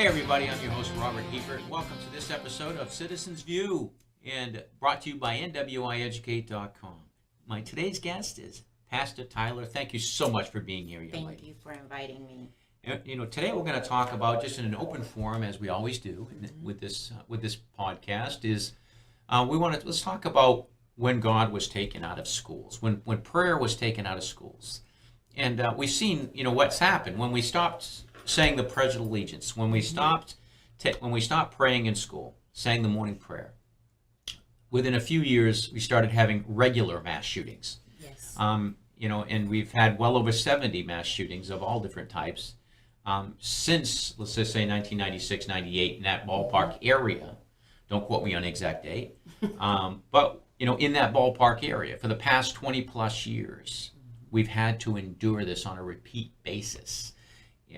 Hey everybody, I'm your host Robert Hebert. Welcome to this episode of Citizens View, and brought to you by nwieducate.com. My today's guest is Pastor Tyler. Thank you so much for being here, young lady. Thank you for inviting me. You know, today we're going to talk about, just in an open forum, as we always do with this podcast, is let's talk about when God was taken out of schools, when prayer was taken out of schools, and we've seen what's happened when we stopped saying the Pledge of Allegiance, when we stopped praying in school, saying the morning prayer. Within a few years, we started having regular mass shootings. Yes. And we've had well over 70 mass shootings of all different types since, let's just say, 1996, 98, in that ballpark area. Don't quote me on the exact date. But in that ballpark area, for the past 20 plus years, we've had to endure this on a repeat basis.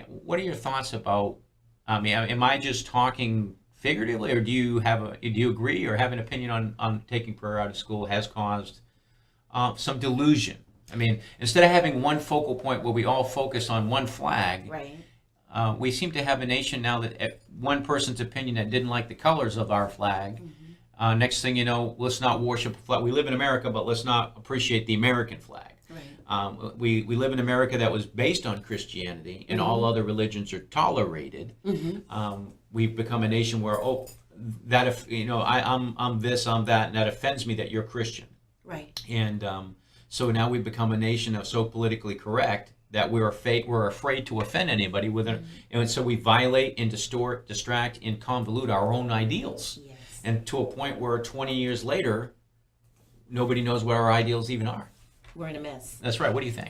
What are your thoughts about? Am I just talking figuratively, or do you agree or have an opinion on taking prayer out of school has caused some delusion? Instead of having one focal point where we all focus on one flag, Right. We seem to have a nation now that one person's opinion that didn't like the colors of our flag. Next thing you know, let's not worship a flag. We live in America, but let's not appreciate the American flag. Right. We live in America that was based on Christianity, and all other religions are tolerated. We've become a nation where that if I'm this, I'm that, and that offends me that you're Christian. Right. And so now we've become a nation of so politically correct that we're afraid to offend anybody and so we violate and distort, distract, and convolute our own ideals. Yes. And to a point where 20 years later, nobody knows what our ideals even are. We're in a mess. That's right. What do you think?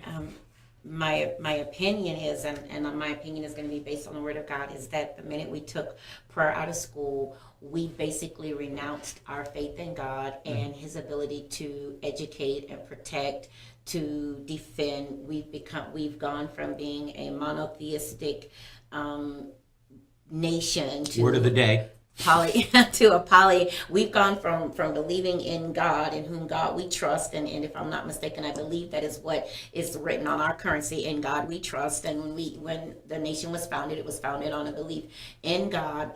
My opinion is, and my opinion is going to be based on the Word of God, is that the minute we took prayer out of school, we basically renounced our faith in God and His ability to educate and protect, to defend. We've gone from being a monotheistic nation to Word of the day. We've gone from believing in God, in whom God we trust, and if I'm not mistaken, I believe that is what is written on our currency: in God we trust. And when the nation was founded, it was founded on a belief in God.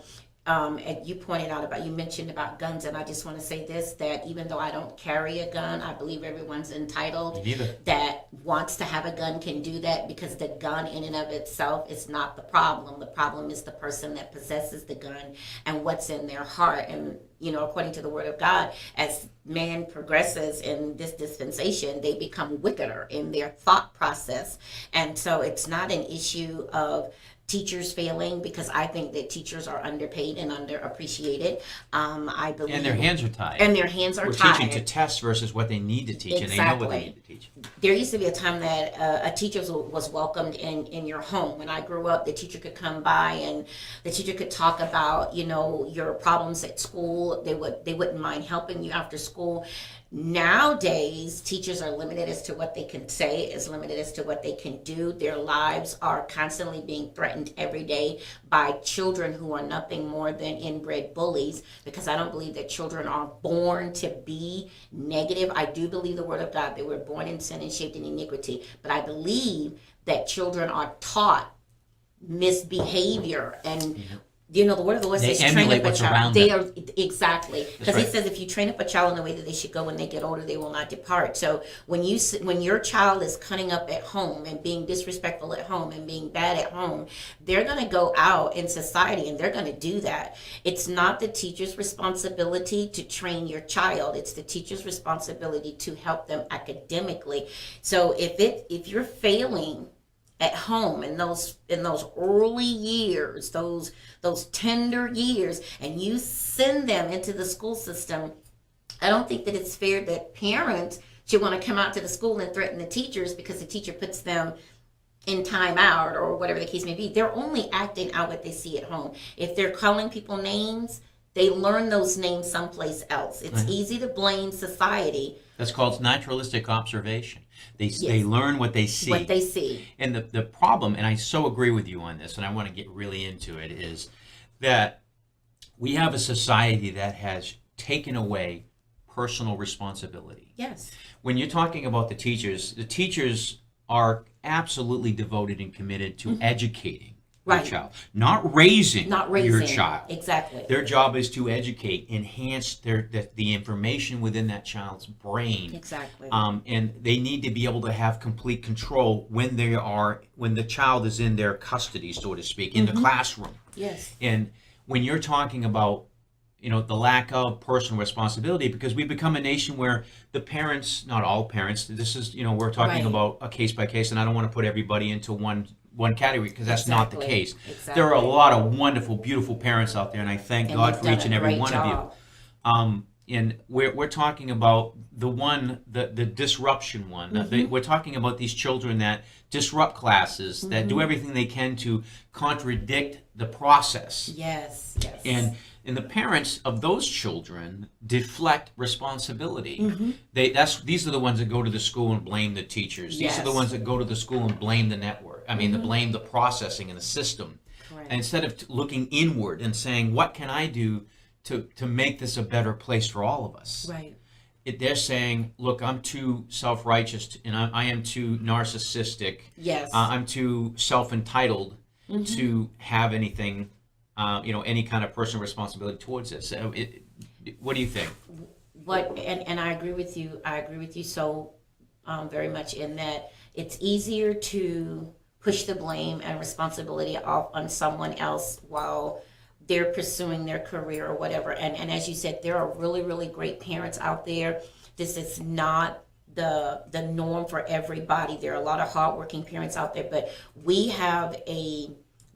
And you mentioned about guns, and I just want to say this, that even though I don't carry a gun, I believe everyone's entitled that wants to have a gun can do that, because the gun in and of itself is not the problem. The problem is the person that possesses the gun and what's in their heart. And according to the Word of God, as man progresses in this dispensation, they become wickeder in their thought process. And so it's not an issue of teachers failing, because I think that teachers are underpaid and underappreciated. I believe, and their hands are tied. We're tied. Teaching to test versus what they need to teach, Exactly. and they know what they need to teach. There used to be a time that a teacher was welcomed in your home. When I grew up, the teacher could come by and the teacher could talk about your problems at school. They wouldn't mind helping you after school. Nowadays, teachers are limited as to what they can say, is limited as to what they can do. Their lives are constantly being threatened every day by children who are nothing more than inbred bullies, because I don't believe that children are born to be negative. I do believe the Word of God, they were born in sin and shaped in iniquity, but I believe that children are taught misbehavior, and the Word of the Lord says, train up a child. Exactly, because He says if you train up a child in the way that they should go, when they get older, they will not depart. So when your child is cutting up at home and being disrespectful at home and being bad at home, they're going to go out in society and they're going to do that. It's not the teacher's responsibility to train your child. It's the teacher's responsibility to help them academically. So if you're failing at home in those early years, those tender years, and you send them into the school system, I don't think that it's fair that parents should want to come out to the school and threaten the teachers because the teacher puts them in timeout or whatever the case may be. They're only acting out what they see at home. If they're calling people names, they learn those names someplace else. It's easy to blame society. That's called naturalistic observation. They learn what they see. What they see. And the problem, and I so agree with you on this, and I want to get really into it, is that we have a society that has taken away personal responsibility. Yes. When you're talking about the teachers are absolutely devoted and committed to educating your child, not raising your child. Exactly. Their job is to educate, enhance the information within that child's brain. Exactly. And they need to be able to have complete control when the child is in their custody, so to speak, in the classroom. Yes. And when you're talking about, the lack of personal responsibility, because we've become a nation where the parents, not all parents, this is, we're talking about a case by case, and I don't want to put everybody into one category, because that's not the case. Exactly. There are a lot of wonderful, beautiful parents out there, and I thank God for each and every one of you. And we're talking about the disruption one. We're talking about these children that disrupt classes, that do everything they can to contradict the process. Yes. And the parents of those children deflect responsibility. These are the ones that go to the school and blame the teachers. These are the ones that go to the school and blame the network. Blame the processing and the system. Correct. And instead of looking inward and saying, what can I do to make this a better place for all of us? Right. They're saying, look, I'm too self-righteous and I am too narcissistic. Yes. I'm too self-entitled to have anything, any kind of personal responsibility towards this. What do you think? And I agree with you. I agree with you so very much in that it's easier to push the blame and responsibility off on someone else while they're pursuing their career or whatever. And as you said, there are really, really great parents out there. This is not the norm for everybody. There are a lot of hardworking parents out there, but we have a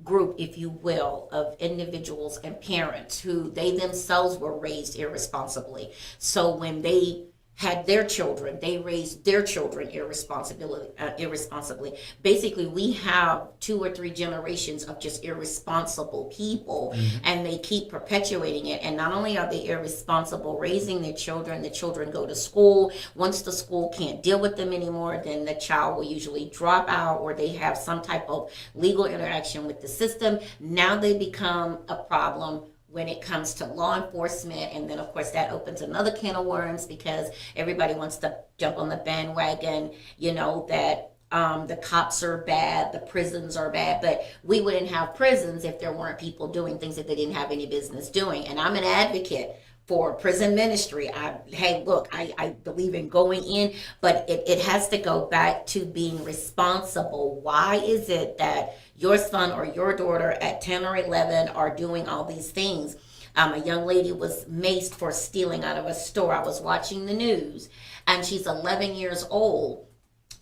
group, if you will, of individuals and parents who they themselves were raised irresponsibly. So when they had their children, they raised their children irresponsibly. Basically, we have 2 or 3 generations of just irresponsible people, and they keep perpetuating it. And not only are they irresponsible raising their children, the children go to school. Once the school can't deal with them anymore, then the child will usually drop out, or they have some type of legal interaction with the system. Now they become a problem when it comes to law enforcement, and then of course that opens another can of worms because everybody wants to jump on the bandwagon, that the cops are bad, the prisons are bad, but we wouldn't have prisons if there weren't people doing things that they didn't have any business doing. And I'm an advocate for prison ministry. I believe in going in, but it has to go back to being responsible. Why is it that your son or your daughter at 10 or 11 are doing all these things? A young lady was maced for stealing out of a store. I was watching the news, and she's 11 years old.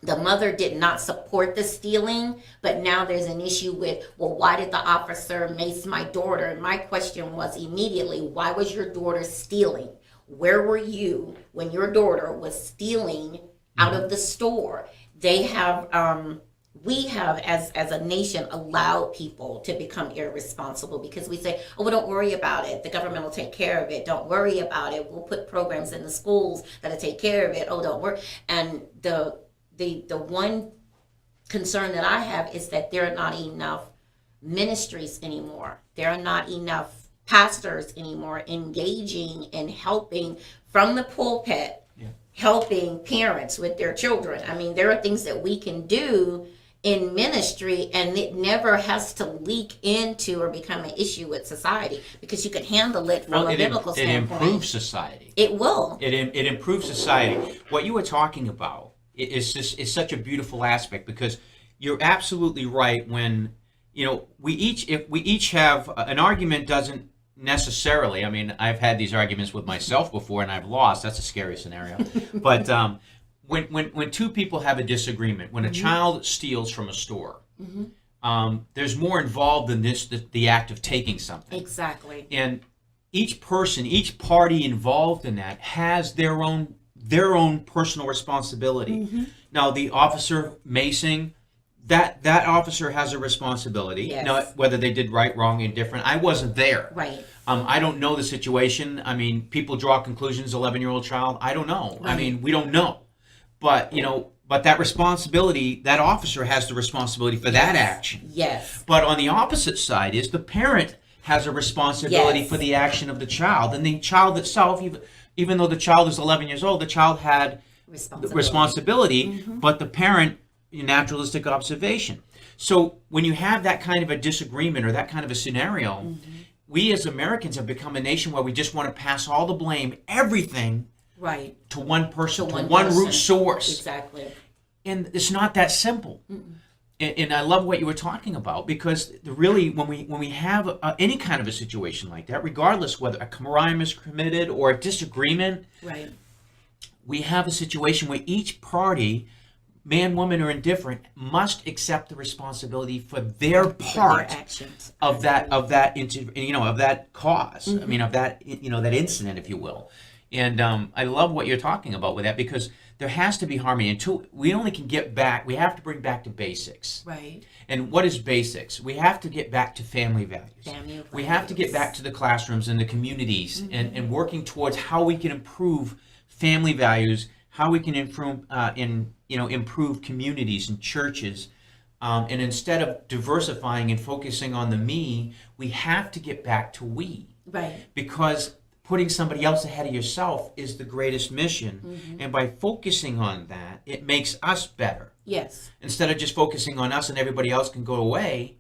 The mother did not support the stealing, but now there's an issue with, well, why did the officer mace my daughter? And my question was immediately, why was your daughter stealing? Where were you when your daughter was stealing out of the store? They have, we have, as a nation, allowed people to become irresponsible because we say, oh, well, don't worry about it. The government will take care of it. Don't worry about it. We'll put programs in the schools that'll take care of it. Oh, don't worry. And the one concern that I have is that there are not enough ministries anymore. There are not enough pastors anymore engaging and helping from the pulpit, helping parents with their children. I mean, there are things that we can do in ministry, and it never has to leak into or become an issue with society because you can handle it from a biblical standpoint. It improves society. It will. It improves society. What you were talking about is such a beautiful aspect because you're absolutely right when we each have an argument doesn't necessarily, I've had these arguments with myself before and I've lost. That's a scary scenario. But when 2 people have a disagreement, when a child steals from a store, there's more involved than the act of taking something. Exactly. And each party involved in that has their own personal responsibility. Now, the officer macing, that officer has a responsibility. Yes. Now, whether they did right, wrong, indifferent, I wasn't there. Right. I don't know the situation. People draw conclusions. 11-year-old child, I don't know. Right. We don't know. But but that responsibility, that officer has the responsibility for that action. Yes. But on the opposite side is the parent has a responsibility for the action of the child, and the child itself, even though the child is 11 years old, the child had responsibility, but the parent, naturalistic observation. So when you have that kind of a disagreement or that kind of a scenario, we as Americans have become a nation where we just want to pass all the blame, everything, right, to one person, to one person. root source. Exactly. And it's not that simple. And I love what you were talking about, because really, when we have any kind of a situation like that, regardless whether a crime is committed or a disagreement, right, we have a situation where each party, man, woman, or indifferent, must accept the responsibility for their part their actions. of that of that cause. I mean, of that that incident, if you will. And I love what you're talking about with that, because there has to be harmony. Until we only can get back, we have to bring back to basics. Right. And what is basics? We have to get back to family values. We have to get back to the classrooms and the communities, and working towards how we can improve family values, how we can improve improve communities and churches. And instead of diversifying and focusing on the me, we have to get back to we. Right. Because putting somebody else ahead of yourself is the greatest mission. And by focusing on that, it makes us better. Yes. Instead of just focusing on us and everybody else can go away,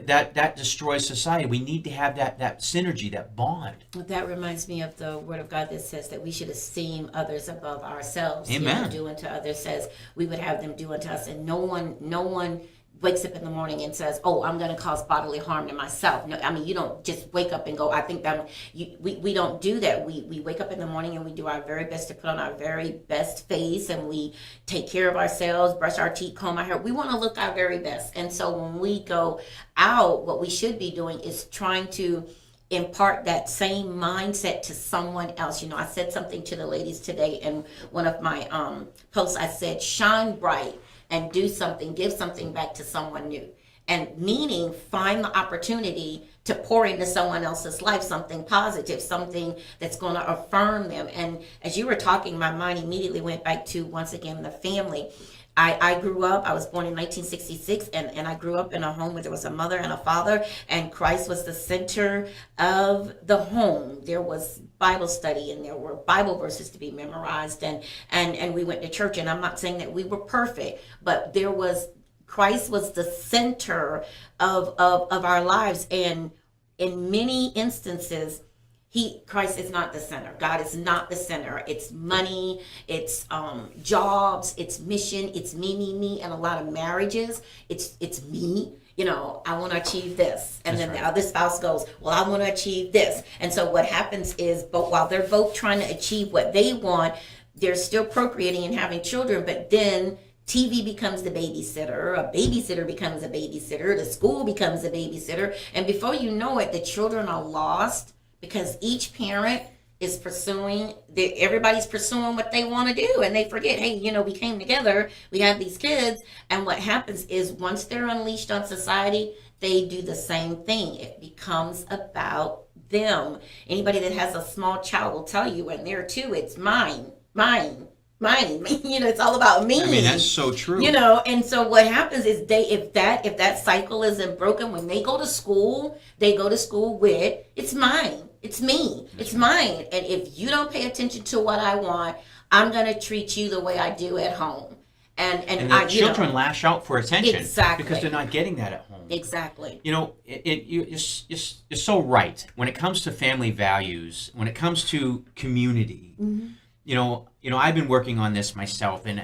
that destroys society. We need to have that synergy, that bond. That reminds me of the word of God that says that we should esteem others above ourselves. Amen. Do unto others says we would have them do unto us. And no one wakes up in the morning and says, oh, I'm going to cause bodily harm to myself. No, I mean, you don't just wake up and go, I think that we don't do that. We wake up in the morning and we do our very best to put on our very best face, and we take care of ourselves, brush our teeth, comb our hair. We want to look our very best. And so when we go out, what we should be doing is trying to impart that same mindset to someone else. I said something to the ladies today in one of my posts. I said, shine bright and do something, give something back to someone new. And meaning, find the opportunity to pour into someone else's life something positive, something that's going to affirm them. And as you were talking, my mind immediately went back to, once again, the family. I grew up, I was born in 1966, and I grew up in a home where there was a mother and a father, and Christ was the center of the home. There was Bible study, and there were Bible verses to be memorized, and we went to church. And I'm not saying that we were perfect, but Christ was the center of our lives. And in many instances, Christ is not the center. God is not the center. It's money, it's jobs, it's mission, it's me. And a lot of marriages, it's me. I want to achieve this. And then the other spouse goes, well, I want to achieve this. And so what happens is, while they're both trying to achieve what they want, they're still procreating and having children, but then TV becomes the babysitter, a babysitter becomes a babysitter, the school becomes a babysitter. And before you know it, the children are lost, because each parent is everybody's pursuing what they want to do, and they forget, hey, we came together, we have these kids. And what happens is, once they're unleashed on society, they do the same thing. It becomes about them. Anybody that has a small child will tell you, and there too, it's mine. It's all about me. I mean, that's so true. And so what happens is, if that cycle isn't broken, when they go to school with, it's mine. It's me. It's mine. And if you don't pay attention to what I want, I'm going to treat you the way I do at home. And the children lash out for attention. Exactly. Because they're not getting that at home. Exactly. You're so right. When it comes to family values, when it comes to community, I've been working on this myself, and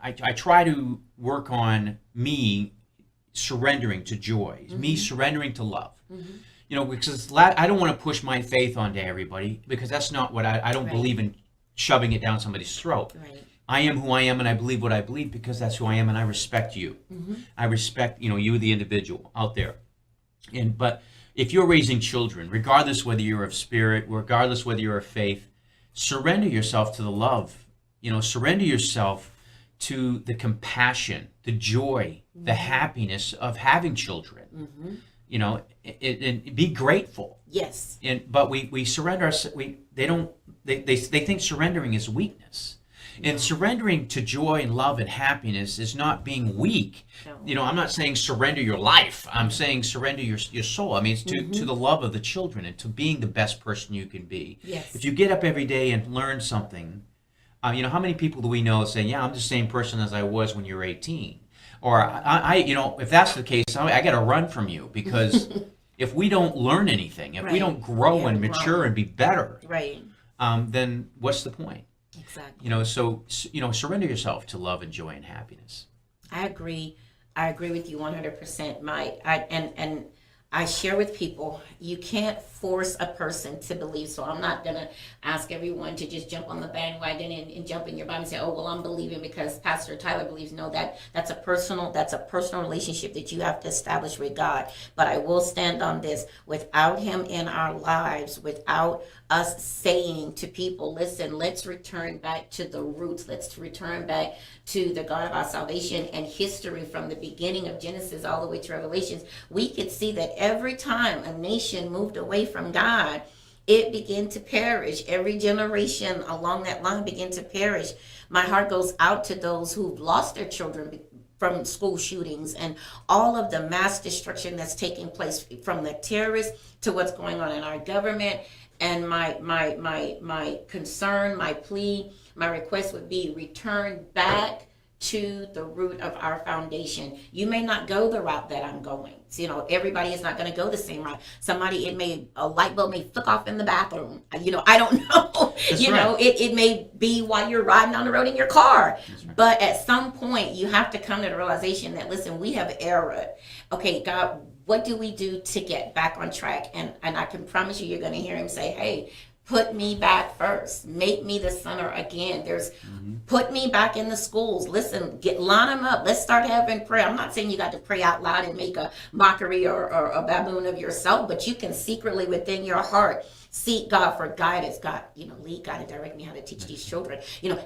I try to work on me surrendering to joy, me surrendering to love. Because I don't want to push my faith onto everybody, because that's not what I don't believe in, shoving it down somebody's throat. Right. I am who I am, and I believe what I believe, because that's who I am, and I respect you. I respect you, the individual out there. But if you're raising children, regardless whether you're of spirit, regardless whether you're of faith, surrender yourself to the love. Surrender yourself to the compassion, the joy, the happiness of having children. And be grateful. Yes. But we surrender. They think surrendering is weakness. And surrendering to joy and love and happiness is not being weak. No. I'm not saying surrender your life. I'm saying surrender your soul. I mean, it's to the love of the children and to being the best person you can be. Yes. If you get up every day and learn something, how many people do we know saying, yeah, I'm the same person as I was when you were 18? Or if that's the case, I got to run from you, because if we don't learn anything, if we don't grow and mature and be better, right, then what's the point? exactly. So surrender yourself to love and joy and happiness. I agree. I agree with you 100%. And I share with people, you can't force a person to believe. So I'm not going to ask everyone to just jump on the bandwagon and jump in your Bible and say, oh, well, I'm believing because Pastor Tyler believes. No, that's a personal relationship that you have to establish with God. But I will stand on this. Without him in our lives, without us saying to people, listen, let's return back to the roots. Let's return back to the God of our salvation and history from the beginning of Genesis all the way to Revelations. We could see that every time a nation moved away from God, it began to perish. Every generation along that line began to perish. My heart goes out to those who've lost their children from school shootings and all of the mass destruction that's taking place, from the terrorists to what's going on in our government. And my concern, my plea, my request would be return back to the root of our foundation. You may not go the route that I'm going. So, everybody is not going to go the same route. A light bulb may flick off in the bathroom. I don't know. It may be while you're riding on the road in your car. Right. But at some point, you have to come to the realization that, listen, we have erred. Okay, God, what do we do to get back on track? And I can promise you're going to hear him say, hey, put me back first. Make me the center again. Put me back in the schools. Listen, line them up. Let's start having prayer. I'm not saying you got to pray out loud and make a mockery or a baboon of yourself, but you can secretly within your heart seek God for guidance. God, lead God and direct me how to teach these children.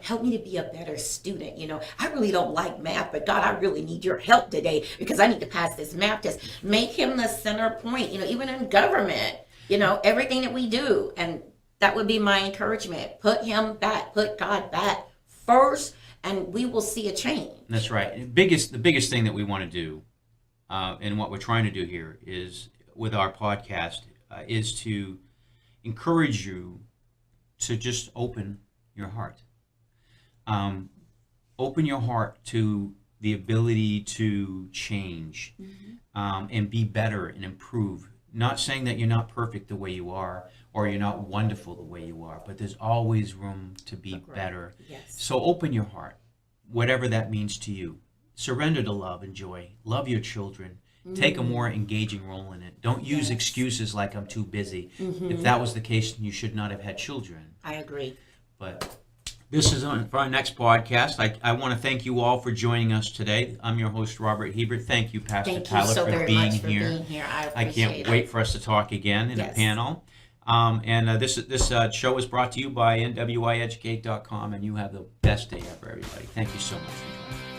Help me to be a better student. I really don't like math, but God, I really need your help today because I need to pass this math test. Make him the center point, even in government, everything that we do. And that would be my encouragement. Put him back, put God back first, and we will see a change. That's right. The biggest thing that we want to do, and what we're trying to do here is with our podcast, is to encourage you to just open your heart. Open your heart to the ability to change, and be better and improve. Not saying that you're not perfect the way you are, or you're not wonderful the way you are, but there's always room to be better. Yes. So open your heart, whatever that means to you. Surrender to love and joy. Love your children. Take a more engaging role in it. Don't use excuses like I'm too busy. If that was the case, you should not have had children. I agree. But this is for our next podcast. I want to thank you all for joining us today. I'm your host, Robert Hebert. Thank you, Pastor Tyler, for being here. I can't wait for us to talk again in a panel. This show is brought to you by nwieducate.com, and you have the best day ever, everybody. Thank you so much for joining.